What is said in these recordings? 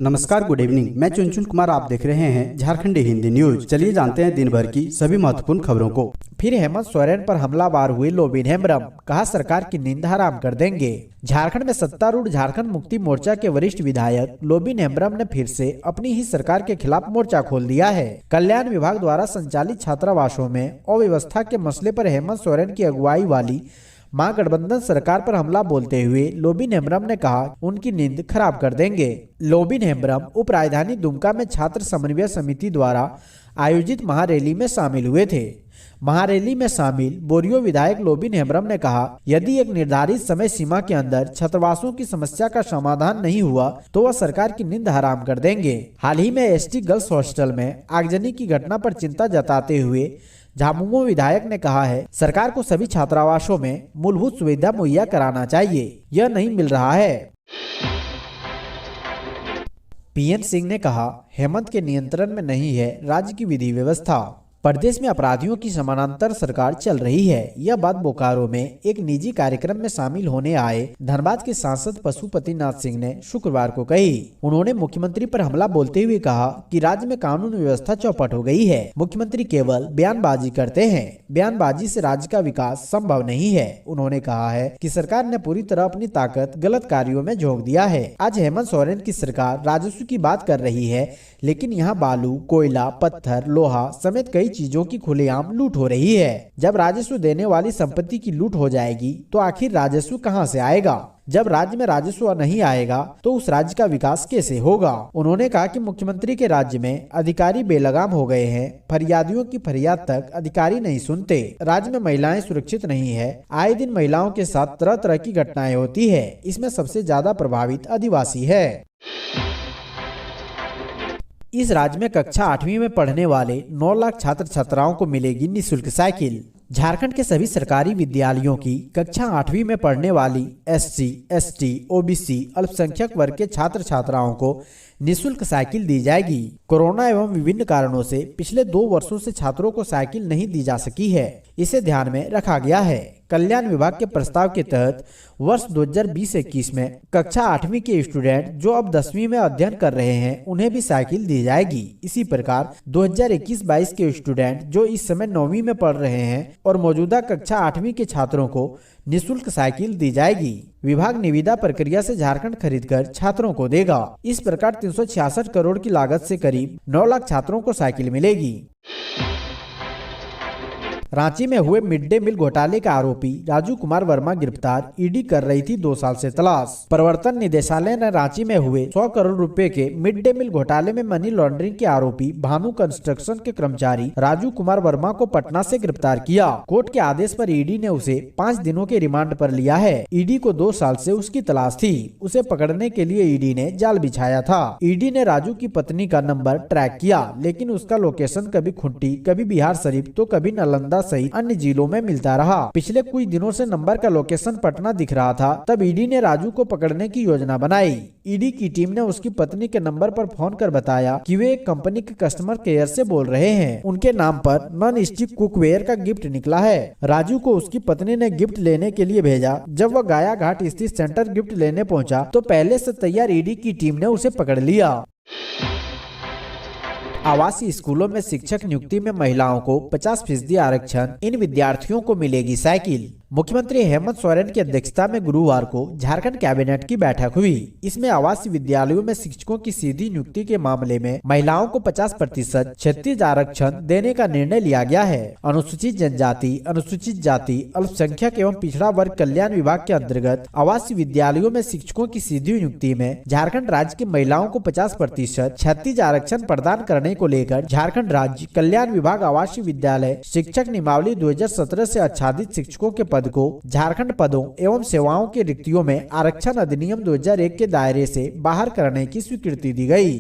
नमस्कार, good evening. मैं चुनचुन कुमार, आप देख रहे हैं झारखंडी हिंदी न्यूज। चलिए जानते हैं दिन भर की सभी महत्वपूर्ण खबरों को। फिर हेमंत सोरेन पर हमलावर हुए लोबिन हेम्ब्रम, कहा सरकार की नींद हराम कर देंगे। झारखंड में सत्तारूढ़ झारखंड मुक्ति मोर्चा के वरिष्ठ विधायक लोबिन हेम्ब्रम ने फिर से अपनी ही सरकार के खिलाफ मोर्चा खोल दिया है। कल्याण विभाग द्वारा संचालित छात्रावासों में अव्यवस्था के मसले पर हेमंत सोरेन की अगुवाई वाली महागठबंधन सरकार पर हमला बोलते हुए लोबिन हेम्ब्रम ने कहा उनकी नींद खराब कर देंगे। लोबिन हेम्ब्रम उप राजधानी दुमका में छात्र समन्वय समिति द्वारा आयोजित महारैली में शामिल हुए थे। महारैली में शामिल बोरियो विधायक लोबिन हेम्ब्रम ने कहा, यदि एक निर्धारित समय सीमा के अंदर छात्रावासों की समस्या का समाधान नहीं हुआ तो वह सरकार की नींद हराम कर देंगे। हाल ही में एसटी गर्ल्स हॉस्टल में आगजनी की घटना पर चिंता जताते हुए झामुमो विधायक ने कहा है, सरकार को सभी छात्रावासों में मूलभूत सुविधा मुहैया कराना चाहिए, यह नहीं मिल रहा है। पीएन सिंह ने कहा, हेमंत के नियंत्रण में नहीं है राज्य की विधि व्यवस्था। प्रदेश में अपराधियों की समानांतर सरकार चल रही है। यह बात बोकारो में एक निजी कार्यक्रम में शामिल होने आए धनबाद के सांसद पशुपतिनाथ सिंह ने शुक्रवार को कही। उन्होंने मुख्यमंत्री पर हमला बोलते हुए कहा कि राज्य में कानून व्यवस्था चौपट हो गई है। मुख्यमंत्री केवल बयानबाजी करते हैं, बयानबाजी से राज्य का विकास संभव नहीं है। उन्होंने कहा है कि सरकार ने पूरी तरह अपनी ताकत गलत कार्यों में झोंक दिया है। आज हेमंत सोरेन की सरकार राजस्व की बात कर रही है, लेकिन यहाँ बालू, कोयला, पत्थर, लोहा समेत कई चीजों की खुलेआम लूट हो रही है। जब राजस्व देने वाली संपत्ति की लूट हो जाएगी तो आखिर राजस्व कहां से आएगा? जब राज्य में राजस्व नहीं आएगा तो उस राज्य का विकास कैसे होगा? उन्होंने कहा कि मुख्यमंत्री के राज्य में अधिकारी बेलगाम हो गए हैं। फरियादियों की फरियाद तक अधिकारी नहीं सुनते। राज्य में महिलाएं सुरक्षित नहीं है। आए दिन महिलाओं के साथ तरह तरह की घटनाएं होती है। इसमें सबसे ज्यादा प्रभावित आदिवासी है। इस राज्य में कक्षा 8वीं में पढ़ने वाले 9 लाख छात्र छात्राओं को मिलेगी निःशुल्क साइकिल। झारखंड के सभी सरकारी विद्यालयों की कक्षा 8वीं में पढ़ने वाली एससी, एसटी, ओबीसी, अल्पसंख्यक वर्ग के छात्र छात्राओं को निःशुल्क साइकिल दी जाएगी। कोरोना एवं विभिन्न कारणों से पिछले 2 वर्षों से छात्रों को साइकिल नहीं दी जा सकी है। इसे ध्यान में रखा गया है। कल्याण विभाग के प्रस्ताव के तहत वर्ष 2020-21 में कक्षा 8वीं के स्टूडेंट जो अब 10वीं में अध्ययन कर रहे हैं उन्हें भी साइकिल दी जाएगी। इसी प्रकार 2021-22 के स्टूडेंट जो इस समय 9वीं में पढ़ रहे हैं और मौजूदा कक्षा 8वीं के छात्रों को निःशुल्क साइकिल दी जाएगी। विभाग निविदा प्रक्रिया से झारखंड खरीदकर छात्रों को देगा। इस प्रकार 366 करोड़ की लागत से करीब 9 लाख छात्रों को साइकिल मिलेगी। रांची में हुए मिड डे मील घोटाले का आरोपी राजू कुमार वर्मा गिरफ्तार, ईडी कर रही थी 2 साल से तलाश। प्रवर्तन निदेशालय ने रांची में हुए 100 करोड़ रुपए के मिड डे मील घोटाले में मनी लॉन्ड्रिंग के आरोपी भानु कंस्ट्रक्शन के कर्मचारी राजू कुमार वर्मा को पटना से गिरफ्तार किया। कोर्ट के आदेश पर ईडी ने उसे 5 दिनों के रिमांड पर लिया है। ईडी को 2 साल से उसकी तलाश थी। उसे पकड़ने के लिए ईडी ने जाल बिछाया था। ईडी ने राजू की पत्नी का नंबर ट्रैक किया, लेकिन उसका लोकेशन कभी खुंटी, कभी बिहार शरीफ तो कभी नालंदा सहित अन्य जिलों में मिलता रहा। पिछले कुछ दिनों से नंबर का लोकेशन पटना दिख रहा था। तब ईडी ने राजू को पकड़ने की योजना बनाई। ईडी की टीम ने उसकी पत्नी के नंबर पर फोन कर बताया कि वे एक कंपनी के कस्टमर केयर से बोल रहे हैं। उनके नाम पर नॉन स्टिक कुकवेयर का गिफ्ट निकला है। राजू को उसकी पत्नी ने गिफ्ट लेने के लिए भेजा। जब वह गाया घाट स्थित सेंटर गिफ्ट लेने पहुंचा तो पहले से तैयार ईडी की टीम ने उसे पकड़ लिया। आवासीय स्कूलों में शिक्षक नियुक्ति में महिलाओं को 50% आरक्षण, इन विद्यार्थियों को मिलेगी साइकिल। मुख्यमंत्री हेमंत सोरेन की अध्यक्षता में गुरुवार को झारखंड कैबिनेट की बैठक हुई। इसमें आवासीय विद्यालयों में शिक्षकों की सीधी नियुक्ति के मामले में महिलाओं को 50% क्षैतिज आरक्षण देने का निर्णय लिया गया है। अनुसूचित जनजाति, अनुसूचित जाति, अल्पसंख्यक एवं पिछड़ा वर्ग कल्याण विभाग के अंतर्गत आवासीय विद्यालयों में शिक्षकों की सीधी नियुक्ति में झारखंड राज्य की महिलाओं को 50% क्षैतिज आरक्षण प्रदान करने को लेकर झारखंड राज्य कल्याण विभाग आवासीय विद्यालय शिक्षक नियमावली 2017 से आच्छादित शिक्षकों के पद को झारखंड पदों एवं सेवाओं के रिक्तियों में आरक्षण अधिनियम 2001 के दायरे से बाहर करने की स्वीकृति दी गई।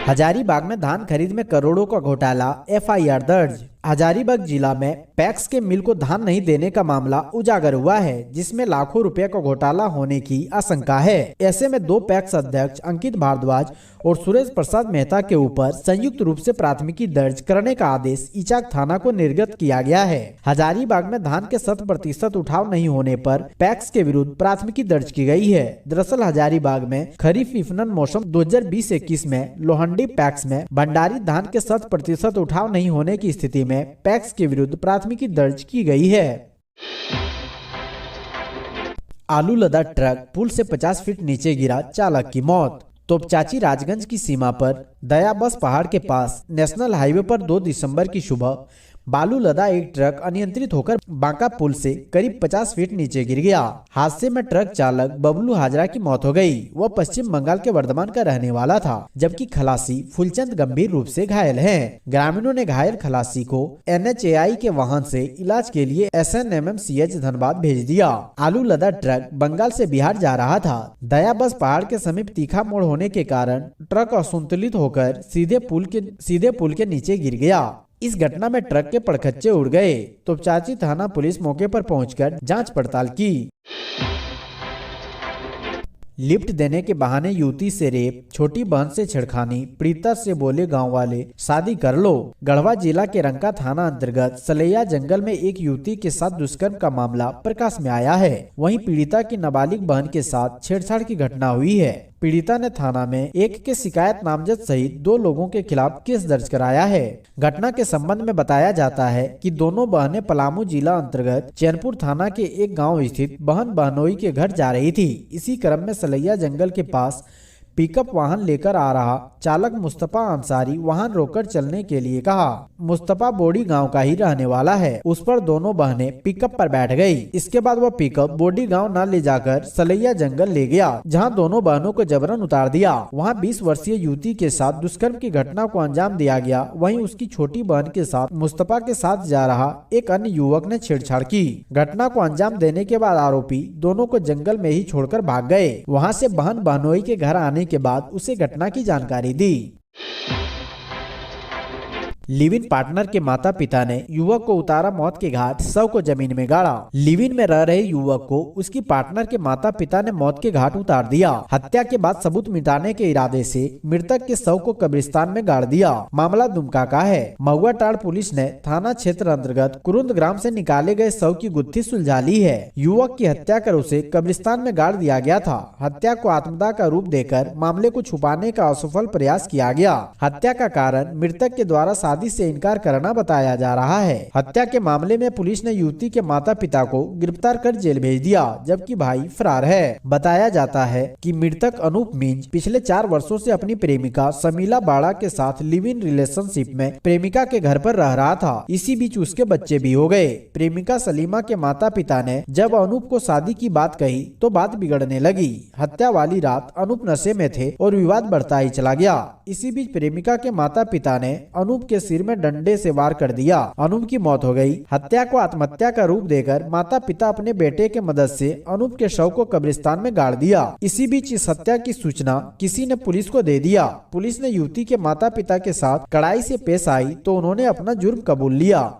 हजारीबाग में धान खरीद में करोड़ों का घोटाला, एफआईआर दर्ज। हजारीबाग जिला में पैक्स के मिल को धान नहीं देने का मामला उजागर हुआ है, जिसमें लाखों रुपए का घोटाला होने की आशंका है। ऐसे में दो पैक्स अध्यक्ष अंकित भारद्वाज और सुरेश प्रसाद मेहता के ऊपर संयुक्त रूप से प्राथमिकी दर्ज करने का आदेश इचाक थाना को निर्गत किया गया है। हजारीबाग में धान के 100% उठाव नहीं होने पर पैक्स के विरुद्ध प्राथमिकी दर्ज की गई है। दरअसल हजारीबाग में खरीफ विपणन मौसम 2020-21 में लोहंडी पैक्स में भंडारी धान के 100% उठाव नहीं होने की स्थिति में पैक्स के विरुद्ध प्राथमिकी दर्ज की गई है। आलू लदा ट्रक पुल से 50 फीट नीचे गिरा, चालक की मौत। तोपचाची राजगंज की सीमा पर दया बस पहाड़ के पास नेशनल हाईवे पर 2 दिसंबर की सुबह बालू लदा एक ट्रक अनियंत्रित होकर बांका पुल से करीब 50 फीट नीचे गिर गया। हादसे में ट्रक चालक बबलू हाजरा की मौत हो गई। वह पश्चिम बंगाल के वर्धमान का रहने वाला था, जबकि खलासी फुलचंद गंभीर रूप से घायल हैं। ग्रामीणों ने घायल खलासी को NHAI के वाहन से इलाज के लिए SNMMCH धनबाद भेज दिया। आलू लदा ट्रक बंगाल से बिहार जा रहा था। दया बस पहाड़ के समीप तीखा मोड़ होने के कारण ट्रक असंतुलित होकर सीधे पुल के नीचे गिर गया। इस घटना में ट्रक के पड़खच्चे उड़ गए। तोपचाची थाना पुलिस मौके पर पहुंचकर जांच पड़ताल की। लिफ्ट देने के बहाने युवती से रेप, छोटी बहन से छेड़खानी, पीड़िता से बोले गांव वाले शादी कर लो। गढ़वा जिला के रंका थाना अंतर्गत सलैया जंगल में एक युवती के साथ दुष्कर्म का मामला प्रकाश में आया है। वहीं पीड़िता की नाबालिग बहन के साथ छेड़छाड़ की घटना हुई है। पीड़िता ने थाना में एक के शिकायत नामजद सहित 2 लोगों के खिलाफ केस दर्ज कराया है। घटना के संबंध में बताया जाता है कि दोनों बहनें पलामू जिला अंतर्गत चैनपुर थाना के एक गांव स्थित बहन बहनोई के घर जा रही थी। इसी क्रम में सलैया जंगल के पास पिकअप वाहन लेकर आ रहा चालक मुस्तफा अंसारी वाहन रोककर चलने के लिए कहा। मुस्तफा बोडी गांव का ही रहने वाला है। उस पर दोनों बहनें पिकअप पर बैठ गई। इसके बाद वह पिकअप बोडी गांव न ले जाकर सलैया जंगल ले गया, जहां दोनों बहनों को जबरन उतार दिया। वहां 20 वर्षीय युवती के साथ दुष्कर्म की घटना को अंजाम दिया गया। वहीं उसकी छोटी बहन के साथ मुस्तफा के साथ जा रहा एक अन्य युवक ने छेड़छाड़ की। घटना को अंजाम देने के बाद आरोपी दोनों को जंगल में ही छोड़कर भाग गए। वहां से बहन बहनोई के घर आने के बाद उसे घटना की जानकारी दी। लिव इन पार्टनर के माता पिता ने युवक को उतारा मौत के घाट, शव को जमीन में गाड़ा। लिव इन में रह रहे युवक को उसकी पार्टनर के माता पिता ने मौत के घाट उतार दिया। हत्या के बाद सबूत मिटाने के इरादे से मृतक के शव को कब्रिस्तान में गाड़ दिया। मामला दुमका का है। महुआ टाड़ पुलिस ने थाना क्षेत्र अंतर्गत कुरुंद ग्राम से निकाले गए शव की गुत्थी सुलझा ली है। युवक की हत्या कर उसे कब्रिस्तान में गाड़ दिया गया था। हत्या को आत्मदाह का रूप देकर मामले को छुपाने का असफल प्रयास किया गया। हत्या का कारण मृतक के द्वारा शादी से इनकार करना बताया जा रहा है। हत्या के मामले में पुलिस ने युवती के माता पिता को गिरफ्तार कर जेल भेज दिया, जबकि भाई फरार है। बताया जाता है कि मृतक अनूप मिंज पिछले 4 वर्षों से अपनी प्रेमिका समीला बाड़ा के साथ लिव इन रिलेशनशिप में प्रेमिका के घर पर रह रहा था। इसी बीच उसके बच्चे भी हो गए। प्रेमिका सलीमा के माता पिता ने जब अनूप को शादी की बात कही तो बात बिगड़ने लगी। हत्या वाली रात अनूप नशे में थे और विवाद बढ़ता ही चला गया। इसी बीच प्रेमिका के माता पिता ने अनूप के सिर में डंडे से वार कर दिया। अनूप की मौत हो गई। हत्या को आत्महत्या का रूप देकर माता पिता अपने बेटे के मदद से अनूप के शव को कब्रिस्तान में गाड़ दिया। इसी बीच इस हत्या की सूचना किसी ने पुलिस को दे दिया। पुलिस ने युवती के माता पिता के साथ कड़ाई से पेश आई तो उन्होंने अपना जुर्म कबूल लिया।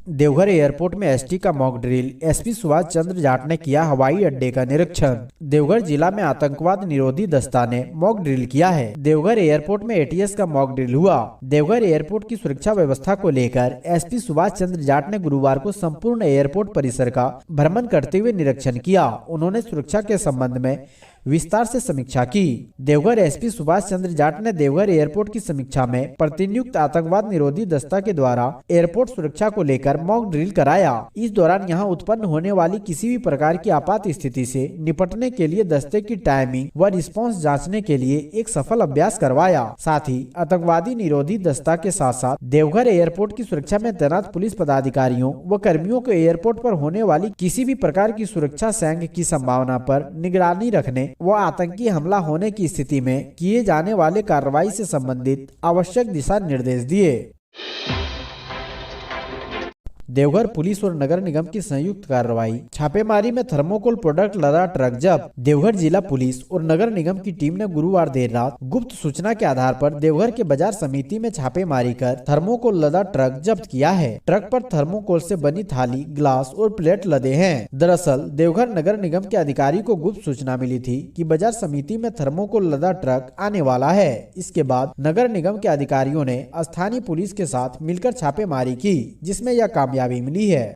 देवघर एयरपोर्ट में एसटी का mock drill, SP Subhash Chandra Jat ने किया हवाई अड्डे का निरीक्षण। देवघर जिला में आतंकवाद निरोधी दस्ता ने मॉक ड्रिल किया है। देवघर एयरपोर्ट में एटीएस का मॉक ड्रिल हुआ। देवघर एयरपोर्ट की सुरक्षा व्यवस्था को लेकर एसपी सुभाष चंद्र जाट ने गुरुवार को संपूर्ण एयरपोर्ट परिसर का भ्रमण करते हुए निरीक्षण किया। उन्होंने सुरक्षा के संबंध में विस्तार से समीक्षा की। देवघर एसपी सुभाष चंद्र जाट ने देवघर एयरपोर्ट की समीक्षा में प्रतिनियुक्त आतंकवाद निरोधी दस्ता के द्वारा एयरपोर्ट सुरक्षा को लेकर मॉक ड्रिल कराया। इस दौरान यहां उत्पन्न होने वाली किसी भी प्रकार की आपात स्थिति से निपटने के लिए दस्ते की टाइमिंग व रिस्पांस जांचने के लिए एक सफल अभ्यास करवाया। साथ ही आतंकवादी निरोधी दस्ता के साथ साथ देवघर एयरपोर्ट की सुरक्षा में तैनात पुलिस पदाधिकारियों व कर्मियों को एयरपोर्ट पर होने वाली किसी भी प्रकार की सुरक्षा संघ की संभावना पर निगरानी रखने व आतंकी हमला होने की स्थिति में किए जाने वाले कार्रवाई से संबंधित आवश्यक दिशा निर्देश दिए। देवघर पुलिस और नगर निगम की संयुक्त कार्रवाई। छापेमारी में थर्मोकोल प्रोडक्ट लदा ट्रक जब्त। देवघर जिला पुलिस और नगर निगम की टीम ने गुरुवार देर रात गुप्त सूचना के आधार पर देवघर के बाजार समिति में छापेमारी कर थर्मोकोल लदा ट्रक जब्त किया है। ट्रक पर थर्मोकोल से बनी थाली, ग्लास और प्लेट लदे हैं। दरअसल देवघर नगर निगम के अधिकारी को गुप्त सूचना मिली थी कि बाजार समिति में थर्मोकोल लदा ट्रक आने वाला है। इसके बाद नगर निगम के अधिकारियों ने स्थानीय पुलिस के साथ मिलकर छापेमारी की, जिसमें यह कामयाबी मिली है।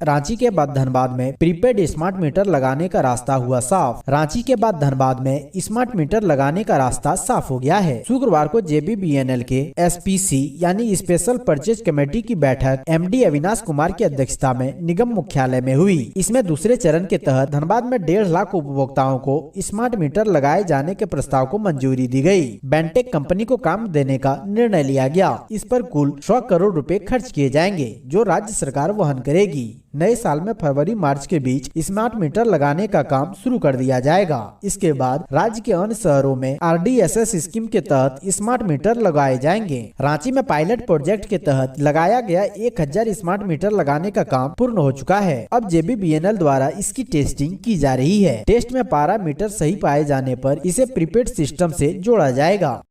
रांची के बाद धनबाद में प्रीपेड स्मार्ट मीटर लगाने का रास्ता हुआ साफ। रांची के बाद धनबाद में स्मार्ट मीटर लगाने का रास्ता साफ हो गया है। शुक्रवार को JBBNL के SPC यानी स्पेशल परचेज कमेटी की बैठक MD अविनाश कुमार की अध्यक्षता में निगम मुख्यालय में हुई। इसमें दूसरे चरण के तहत धनबाद में 1.5 लाख उपभोक्ताओं को स्मार्ट मीटर लगाए जाने के प्रस्ताव को मंजूरी दी गयी। बेंटेक कंपनी को काम देने का निर्णय लिया गया। इस पर कुल 100 करोड़ रुपए खर्च किए जाएंगे, जो राज्य सरकार वहन करेगी। नए साल में फरवरी-मार्च के बीच स्मार्ट मीटर लगाने का काम शुरू कर दिया जाएगा। इसके बाद राज्य के अन्य शहरों में RDSS स्कीम के तहत स्मार्ट मीटर लगाए जाएंगे। रांची में पायलट प्रोजेक्ट के तहत लगाया गया 1000 स्मार्ट मीटर लगाने का काम पूर्ण हो चुका है। अब JBBNL द्वारा इसकी टेस्टिंग की जा रही है। टेस्ट में पैरामीटर सही पाए जाने पर इसे प्रीपेड सिस्टम से जोड़ा जाएगा।